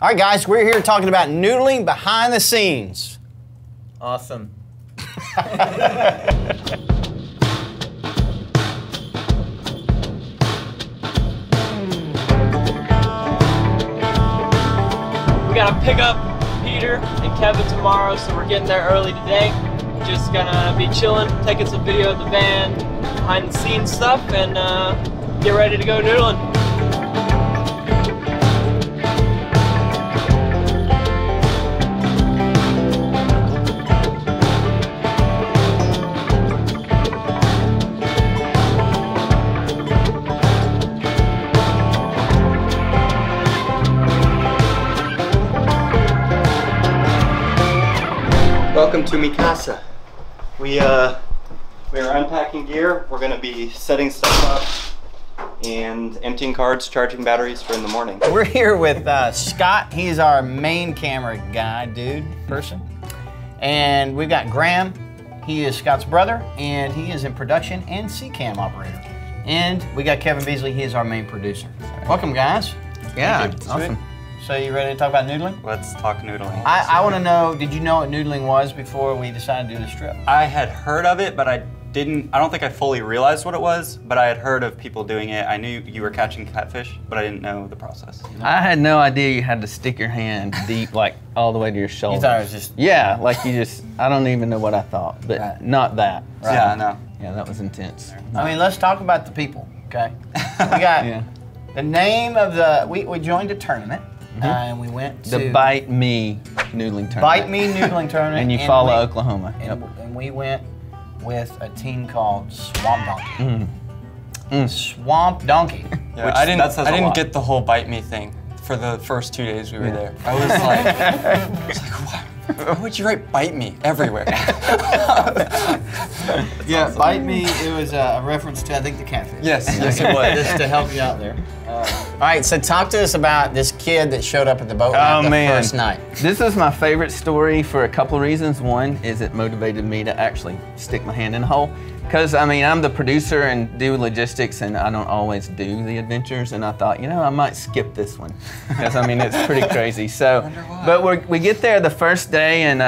All right, guys, we're here talking about noodling behind the scenes. Awesome. We gotta pick up Peter and Kevin tomorrow, so we're getting there early today. Just gonna be chilling, taking some video of the van, behind the scenes stuff, and get ready to go noodling. Welcome to mi casa. We are unpacking gear. We're going to be setting stuff up and emptying cards, charging batteries for in the morning. We're here with Scott. He's our main camera guy, person. And we've got Graham. He is Scott's brother, and he is in production and C-cam operator. And we got Kevin Beasley. He is our main producer. Welcome, guys. Yeah, awesome. So you ready to talk about noodling? Let's talk noodling. I want to know, did you know what noodling was before we decided to do this trip? I had heard of it, but I don't think I fully realized what it was, but I had heard of people doing it. I knew you were catching catfish, but I didn't know the process. I had no idea you had to stick your hand deep, like all the way to your shoulder. You thought it was just... Yeah, like you just, I don't even know what I thought, but right. Not that. Right? Yeah, no. Yeah, that was intense. I mean, let's talk about the people, okay? We got the name of the, we joined a tournament. And we went to... The Bite Me Noodling Tournament. Bite Me Noodling Tournament. And you follow Oklahoma. And we went with a team called Swamp Donkey. Swamp Donkey. Yeah, I didn't get the whole Bite Me thing for the first 2 days we were there. I was like, why would you write Bite Me everywhere? Yeah, awesome. Bite Me, it was a reference to, I think, the catfish. Yes, yes it was. Just to help you out there. All right, so talk to us about this kid that showed up at the boat ramp the first night. This is my favorite story for a couple of reasons. One is it motivated me to actually stick my hand in the hole. Because, I mean, I'm the producer and do logistics, and I don't always do the adventures, and I thought, you know, I might skip this one. Because, I mean, it's pretty crazy. So, but we get there the first day, and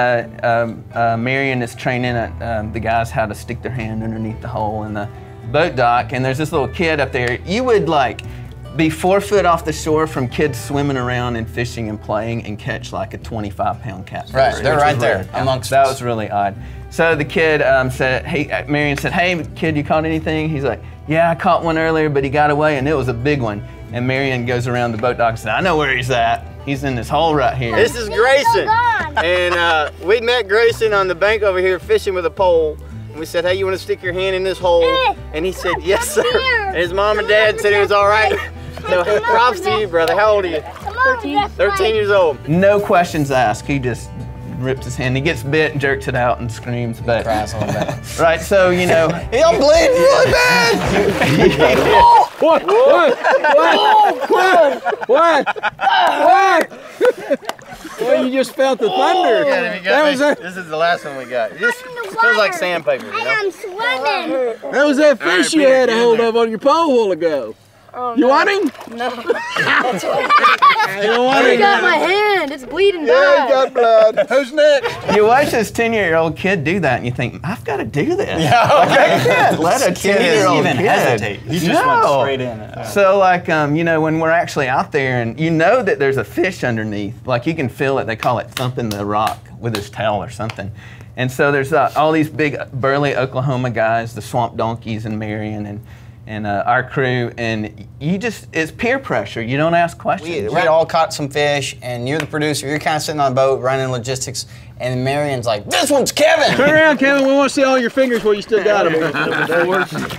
Marion is training the guys how to stick their hand underneath the hole in the boat dock, and there's this little kid up there. You would, like, be 4 foot off the shore from kids swimming around and fishing and playing and catch like a 25-pound catfish. Right, they're right there amongst us. That was really odd. So the kid said, hey, Marion said, hey kid, you caught anything? He's like, yeah, I caught one earlier, but he got away and it was a big one. And Marion goes around the boat dock and said, I know where he's at. He's in this hole right here. This is Grayson. And we met Grayson on the bank over here fishing with a pole. And we said, hey, you want to stick your hand in this hole? And he said, yes, sir. And his mom and dad said it was all right. So props to you, brother. How old are you? 13. 13 years old. No questions asked. He just rips his hand. He gets bit and jerks it out and screams. But right, so you know, he'll bleed really bad. What? Well, you just felt the thunder. This is the last one we got. It just feels like sandpaper. You know? I'm swimming. That was that fish you had a hold of on your pole a while ago. Oh, you want him? No. You don't want him? I got my hand. It's bleeding bad. Yeah, you got blood. Who's next? You watch this 10-year-old kid do that and you think, I've got to do this. Yeah, okay. Let a 10-year-old kid hesitate. He just went straight in. So like, you know, when we're actually out there and you know that there's a fish underneath, like you can feel it, they call it thumping the rock with his tail or something. And so there's all these big burly Oklahoma guys, the Swamp Donkeys and Marion and our crew, and you just, it's peer pressure. You don't ask questions. We had all caught some fish, and you're the producer. You're kind of sitting on a boat, running logistics, and Marion's like, this one's Kevin! Turn around, Kevin. We want to see all your fingers where you still got them.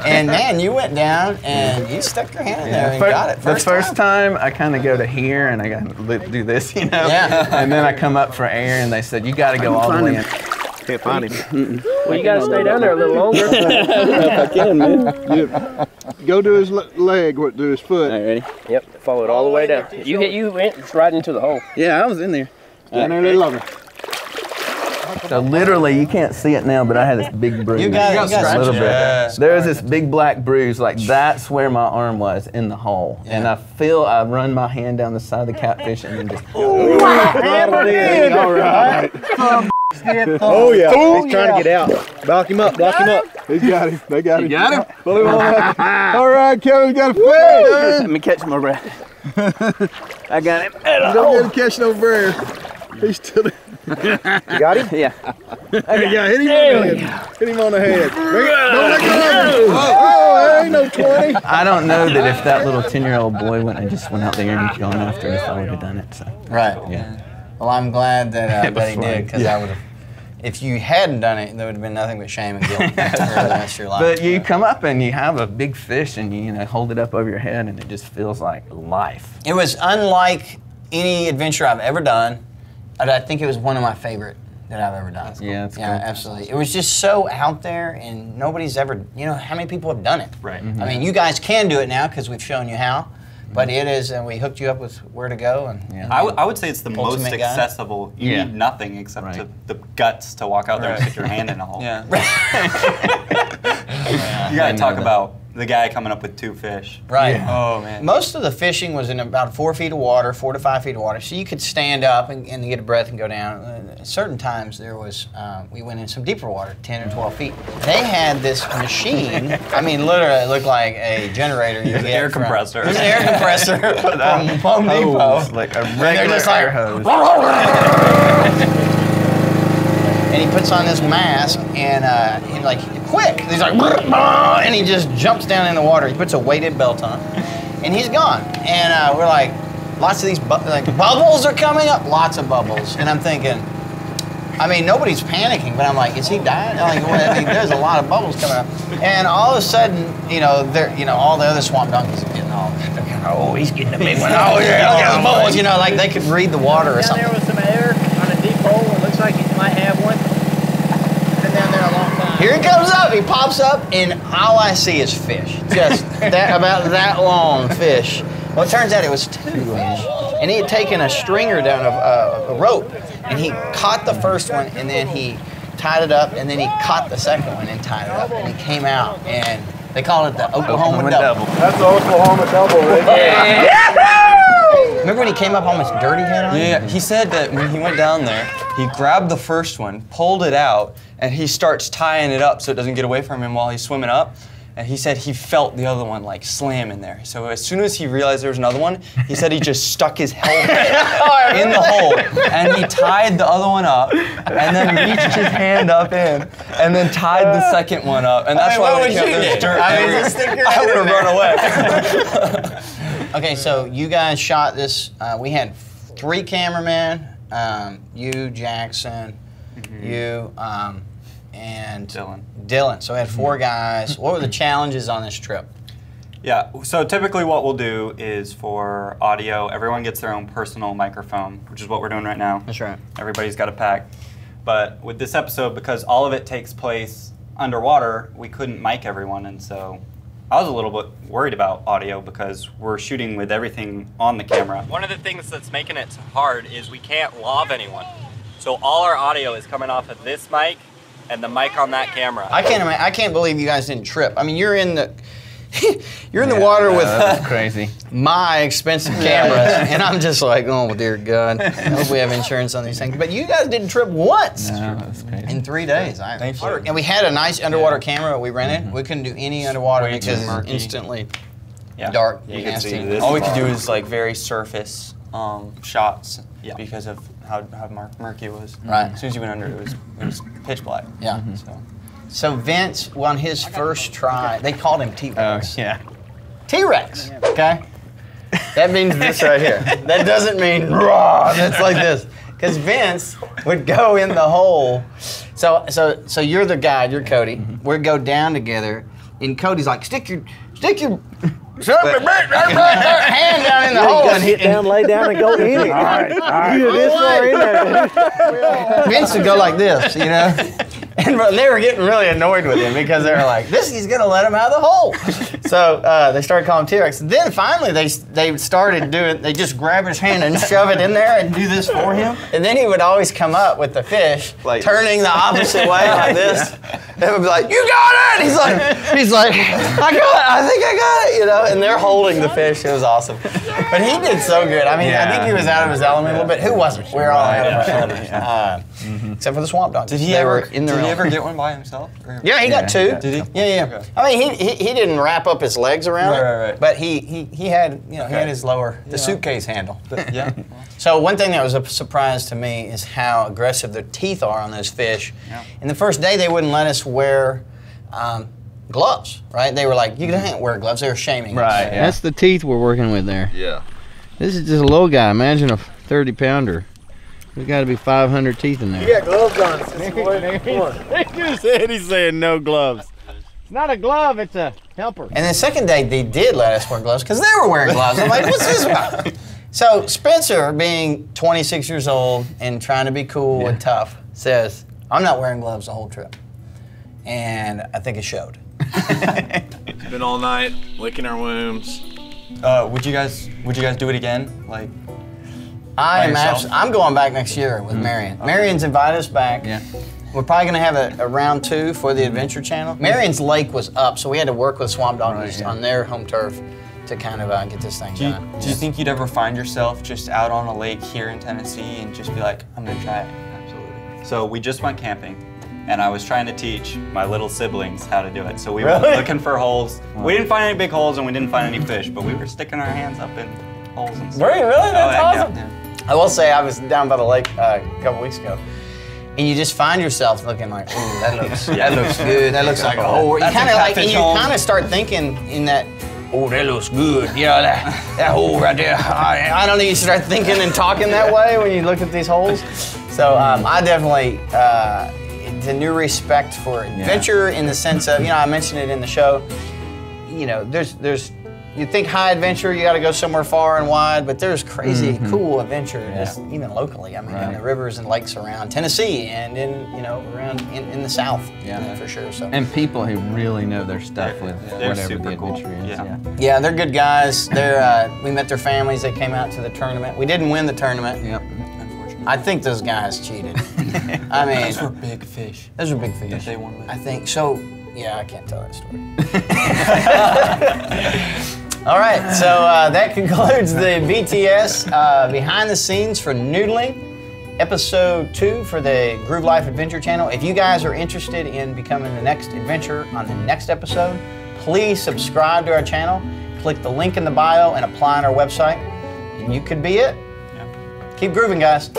And man, you went down, and you stuck your hand in there and got it. The first time, I kind of go to here, and I got to do this, you know? Yeah. And then I come up for air, and they said, you got to go all the way in. Can't find him. Well, you got to stay down there a little longer. If I can, man. Go to his leg, to his foot. All right, ready? Yep, follow it all the way down. You went right into the hole. Yeah, I was in there. Down there a little longer. So literally, you can't see it now, but I had this big bruise. You got a little bit. Yeah. There was this big black bruise, like that's where my arm was in the hole, and I run my hand down the side of the catfish and then just. All right. Oh yeah. He's trying to get out. Block him up. Block him up. He's got him. They got him. You got him. All right, Kevin's got a fish. Let me catch my breath. I got him. Don't get him catching over there. He's still. You got him? Yeah. Yeah, hit him on the head. Hit him on the head. Don't let go of him. Oh, that ain't no 20. I don't know that if that little 10-year-old boy went and just went out there and gone after it, if I would have done it. So. Right. Yeah. Well, I'm glad that he Before did, because I would have. If you hadn't done it, there would have been nothing but shame and guilt for the rest of your life. But you come up and you have a big fish and you hold it up over your head and it just feels like life. It was unlike any adventure I've ever done. I think it was one of my favorite that I've ever done. Yeah, it's yeah, cool. absolutely. It was just so out there, and nobody's ever. How many people have done it? Right. Mm-hmm. I mean, you guys can do it now because we've shown you how. But it is, and we hooked you up with where to go. And, I would say it's the most Ultimate guide. accessible. You Yeah. need nothing except Right. the guts to walk out there and stick your hand in a hole. Yeah. You gotta talk about the guy coming up with 2 fish. Right. Oh man. Most of the fishing was in about 4 feet of water, 4 to 5 feet of water, so you could stand up and get a breath and go down. Certain times there was, we went in some deeper water, 10 or 12 feet. They had this machine. I mean, literally, it looked like a generator. You An air compressor. It was an air compressor from Home Depot. Like a regular just like, air hose. And he puts on this mask and he's like, quick! He's like, and he just jumps down in the water. He puts a weighted belt on, and he's gone. And we're like, lots of these bubbles are coming up, lots of bubbles. And I'm thinking, I mean, nobody's panicking, but I'm like, is he dying? I'm like, well, I mean, there's a lot of bubbles coming up. And all of a sudden, all the other swamp donkeys are getting all, oh, he's getting a big one. Oh, yeah, look at the bubbles. Like they could read the water or Down something. there with some air on a deep hole. It looks like he might have one. Been down there a long time. Here he comes up. He pops up, and all I see is fish. Just about that long fish. Well, it turns out it was 2 fish, and he had taken a stringer down a rope, and he caught the first one, and then he tied it up, and then he caught the second one and tied it up, and he came out, and they call it the Oklahoma double. That's the Oklahoma double, right? Remember when he came up almost dirty head on? Yeah, he said that when he went down there, he grabbed the first one, pulled it out, and he starts tying it up so it doesn't get away from him while he's swimming up. And he said he felt the other one like slam in there. So as soon as he realized there was another one, he said he just stuck his helmet in the hole, and he tied the other one up, and then reached his hand up in, and then tied the second one up. And that's why when he kept this dirt everywhere, I would have run away. Okay, so you guys shot this. We had 3 cameramen. You, Jackson, you, and Dylan. So we had 4 guys. What were the challenges on this trip? Yeah, so typically what we'll do is for audio, everyone gets their own personal microphone, which is what we're doing right now. That's right. Everybody's got a pack. But with this episode, because all of it takes place underwater, we couldn't mic everyone, and so I was a little bit worried about audio because we're shooting with everything on the camera. One of the things that's making it hard is we can't lav anyone. So all our audio is coming off of this mic and the mic on that camera. I can't believe you guys didn't trip. I mean, you're in the water with crazy. my expensive cameras, and I'm just like, oh dear God, I hope we have insurance on these things. But you guys didn't trip once in 3 days. And we had a nice underwater camera we rented. We couldn't do any underwater because it's instantly dark. You can see nasty. this. All we could do is like very surface shots because of how murky it was. Right. As soon as you went under, it was pitch black. Yeah. So Vince, on his first try, they called him T-Rex. Yeah. T-Rex, okay? That means this right here. That doesn't mean raw. That's like this. Because Vince would go in the hole. So you're the guide, you're Cody. We'd go down together, and Cody's like, stick your hand down in the hole. And hit down, lay down, and go in it. All right. You this far in there. Vince would go like this, And they were getting really annoyed with him because they were like, he's gonna let him out of the hole. So they started calling him T-Rex. Then finally they started doing, they just grab his hand and shove it in there and do this for him. And then he would always come up with the fish, like, turning the opposite way like this. And would be like, you got it! He's like, I got it, I think I got it, you know? And they're holding the fish, it was awesome. But he did so good. I mean, I think he was out of his element a little bit. Who wasn't? We were all out of our element. Except for the swamp dog. Did he ever get one by himself? Or? Yeah, he got two. Did he? Yeah. Okay. I mean, he didn't wrap up his legs around it, right. but he had, you know, he had his the suitcase handle. Yeah. So one thing that was a surprise to me is how aggressive their teeth are on those fish. Yeah. And the first day they wouldn't let us wear gloves, right? They were like, you can't wear gloves. They were shaming us. Right. Yeah. That's the teeth we're working with there. Yeah. This is just a little guy. Imagine a 30-pounder. There's got to be 500 teeth in there. You got gloves on. He just said he's saying no gloves. It's not a glove, it's a helper. And the second day, they did let us wear gloves because they were wearing gloves. I'm like, what's this about? So Spencer, being 26 years old and trying to be cool and tough, says, I'm not wearing gloves the whole trip. And I think it showed. It's been all night, licking our wounds. Would you guys do it again? Like, I'm going back next year with Marion. Okay. Marion's invited us back. Yeah. We're probably going to have a round 2 for the Adventure Channel. Marion's lake was up, so we had to work with Swamp Donkeys on their home turf to kind of get this thing done. Do you think you'd ever find yourself just out on a lake here in Tennessee and just be like, I'm going to try it? Absolutely. So we just went camping, and I was trying to teach my little siblings how to do it. So we were looking for holes. We didn't find any big holes, and we didn't find any fish, but we were sticking our hands up in holes and stuff. Were you really? That's awesome. Yeah. I will say I was down by the lake a couple weeks ago, and you just find yourself looking like, ooh, that looks good. That looks like a hole. You kind of start thinking in that, oh, that looks good. You know, that hole right there. I don't know. You start thinking and talking that way when you look at these holes. So I definitely, it's a new respect for adventure in the sense of, you know, I mentioned it in the show. You know, there's. You think high adventure, you got to go somewhere far and wide, but there's crazy, cool adventure, just even locally. I mean, in the rivers and lakes around Tennessee and around in the South, for sure. So. And people who really know their stuff with whatever the adventure is. Yeah, they're good guys. We met their families. They came out to the tournament. We didn't win the tournament. Yep. Unfortunately. I think those guys cheated. I mean, those were big fish. Those were big fish. That they won. I think so. Yeah, I can't tell that story. All right, so that concludes the BTS behind the scenes for Noodling, episode 2 for the Groove Life Adventure Channel. If you guys are interested in becoming the next adventure on the next episode, please subscribe to our channel, click the link in the bio, and apply on our website, and you could be it. Keep grooving, guys.